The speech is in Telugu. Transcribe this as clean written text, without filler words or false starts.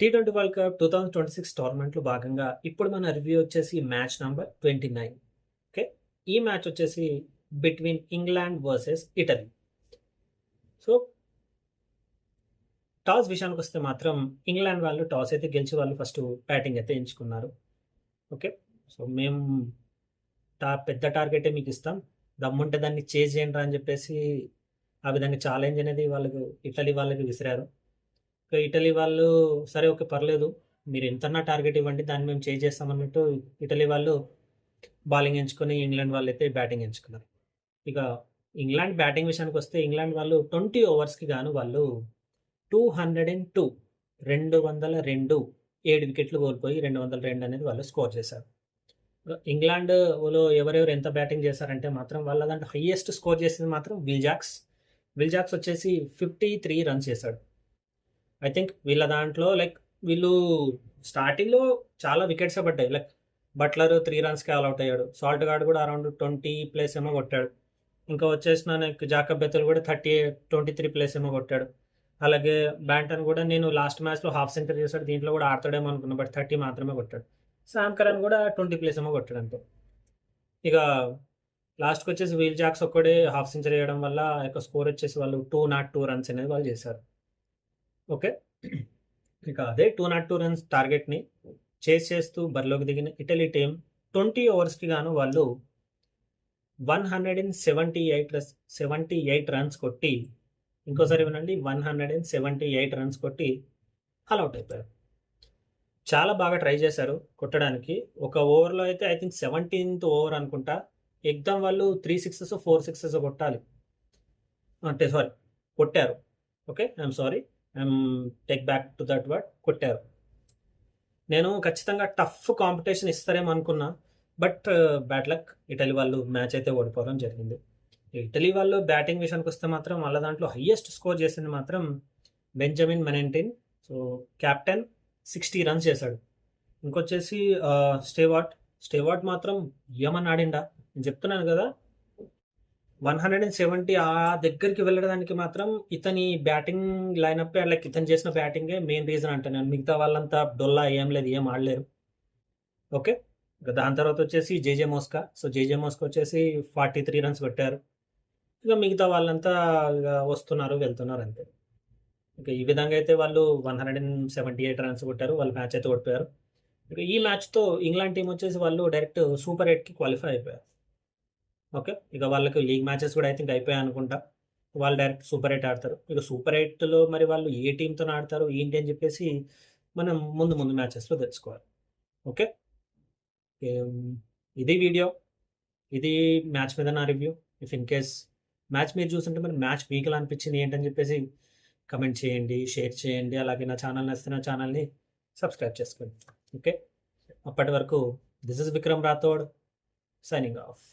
టీ20 వరల్డ్ కప్ 2026 టోర్నమెంట్లో భాగంగా ఇప్పుడు మన రివ్యూ వచ్చేసి మ్యాచ్ నంబర్ 29. ఓకే, ఈ మ్యాచ్ వచ్చేసి between England versus Italy. So toss విషయానికి వస్తే మాత్రం ఇంగ్లాండ్ వాళ్ళు టాస్ అయితే గెలిచి వాళ్ళు ఫస్ట్ బ్యాటింగ్ అయితే ఎంచుకున్నారు. ఓకే, సో మేము పెద్ద టార్గెటే మీకు ఇస్తాం, దమ్ముంటే దాన్ని చేజ్ చేయండి అని చెప్పేసి ఆ విధంగా ఛాలెంజ్ అనేది వాళ్ళకు ఇటలీ వాళ్ళకి విసిరారు. ఇటలీ వాళ్ళు సరే ఓకే పర్లేదు, మీరు ఎంతన్నా టార్గెట్ ఇవ్వండి, దాన్ని మేము చేంజ్ చేస్తామన్నట్టు ఇటలీ వాళ్ళు బౌలింగ్ ఎంచుకొని ఇంగ్లాండ్ వాళ్ళు అయితే బ్యాటింగ్ ఎంచుకున్నారు. ఇక ఇంగ్లాండ్ బ్యాటింగ్ విషయానికి వస్తే ఇంగ్లాండ్ వాళ్ళు 20 ఓవర్స్కి గాను వాళ్ళు 202 202 7 వికెట్లు కోల్పోయి 202 అనేది వాళ్ళు స్కోర్ చేశారు. ఇంగ్లాండ్లో ఎవరెవరు ఎంత బ్యాటింగ్ చేశారంటే మాత్రం వాళ్ళ దాంట్లో హయ్యెస్ట్ స్కోర్ చేసింది మాత్రం విల్ జాక్స్ వచ్చేసి 53 రన్స్ చేశాడు. ఐ థింక్ వీళ్ళ దాంట్లో వీళ్ళు స్టార్టింగ్లో చాలా వికెట్సే పడ్డాయి. బట్లర్ 3 రన్స్కి ఆల్అవుట్ అయ్యాడు. సాల్ట్ గార్డ్ కూడా అరౌండ్ 20+ ఏమో కొట్టాడు. ఇంకా వచ్చేసిన జాకబ్ బెతల్ కూడా 23+ ఏమో కొట్టాడు. అలాగే బ్యాంటన్ కూడా నేను లాస్ట్ మ్యాచ్లో హాఫ్ సెంచరీ చేశాడు, దీంట్లో కూడా ఆడతాడేమో అనుకున్నా, బట్ 30 మాత్రమే కొట్టాడు. శామ్ కరన్ కూడా 20+ ఏమో కొట్టాడు అంతే. ఇక లాస్ట్కి వచ్చేసి విల్ జాక్స్ ఒక్కడే హాఫ్ సెంచరీ వేయడం వల్ల యొక్క స్కోర్ వచ్చేసి వాళ్ళు 202 రన్స్ అనేది వాళ్ళు చేశారు. ఓకే, ఇక అదే 202 రన్స్ టార్గెట్ని చేస్తూ బరిలోకి దిగిన ఇటలీ టీం 20 ఓవర్స్కి గాను వాళ్ళు 178 రన్స్ కొట్టి, ఇంకోసారి వినండి, 178 రన్స్ కొట్టి ఆల్అవుట్ అయిపోయారు. చాలా బాగా ట్రై చేశారు కొట్టడానికి. ఒక ఓవర్లో అయితే ఐ థింక్ 17th ఓవర్ అనుకుంటా, ఎగ్దాం వాళ్ళు 3 సిక్సెస్ 4 సిక్సెస్ కొట్టాలి అంటే కొట్టారు. Okay, I'm sorry, take back to that word, కొట్టారు. నేను ఖచ్చితంగా టఫ్ కాంపిటీషన్ ఇస్తారేమో అనుకున్నా, బట్ బ్యాడ్ లక్, ఇటలీ వాళ్ళు మ్యాచ్ అయితే ఓడిపోవడం జరిగింది. ఇటలీ వాళ్ళు బ్యాటింగ్ విషయానికి వస్తే మాత్రం వాళ్ళ దాంట్లో హయ్యెస్ట్ స్కోర్ చేసింది మాత్రం బెంజమిన్ మెనెంటిన్. సో క్యాప్టెన్ 60 రన్స్ చేశాడు. ఇంకొచ్చేసి స్టేవార్ట్ మాత్రం ఏమని ఆడిండా, నేను చెప్తున్నాను కదా, 170 ఆ దగ్గరికి వెళ్ళడానికి మాత్రం ఇతని బ్యాటింగ్ లైనప్ ఇతను చేసిన బ్యాటింగే మెయిన్ రీజన్ అంటున్నాను. మిగతా వాళ్ళంతా డొల్లా ఏం లేదు, ఏం ఆడలేరు. ఓకే, దాని తర్వాత వచ్చేసి జేజే మోస్కా. సో జేజే మోస్కా వచ్చేసి 43 రన్స్ కొట్టారు. ఇక మిగతా వాళ్ళంతా వస్తున్నారు వెళ్తున్నారు అంతే. ఇక ఈ విధంగా అయితే వాళ్ళు 178 రన్స్ కొట్టారు, వాళ్ళు మ్యాచ్ అయితే ఓడిపోయారు. ఇక ఈ మ్యాచ్తో ఇంగ్లాండ్ టీం వచ్చేసి వాళ్ళు డైరెక్ట్ సూపర్ 8కి క్వాలిఫై అయిపోయారు. ఓకే, ఇక వాళ్ళకి లీగ్ మ్యాచెస్ కూడా ఐ థింక్ అయిపోయాయి అనుకుంటా, వాళ్ళు డైరెక్ట్ సూపర్ 8 ఆడతారు. ఇక సూపర్ 8లో మరి వాళ్ళు ఏ టీంతో ఆడతారు ఏంటి అని చెప్పేసి మనం ముందు మ్యాచెస్లో తెలుసుకోవాలి. ఓకే, ఇది వీడియో, ఇది మ్యాచ్ మీద నా review. If in case match మీరు చూస్తుంటే మరి మ్యాచ్ మీకు ఎలా అనిపించింది ఏంటని చెప్పేసి కమెంట్ చేయండి, షేర్ చేయండి. అలాగే నా ఛానల్ నచ్చితే నా ఛానల్ని సబ్స్క్రైబ్ చేసుకోండి. ఓకే, అప్పటి వరకు this is Vikram Rathod signing off.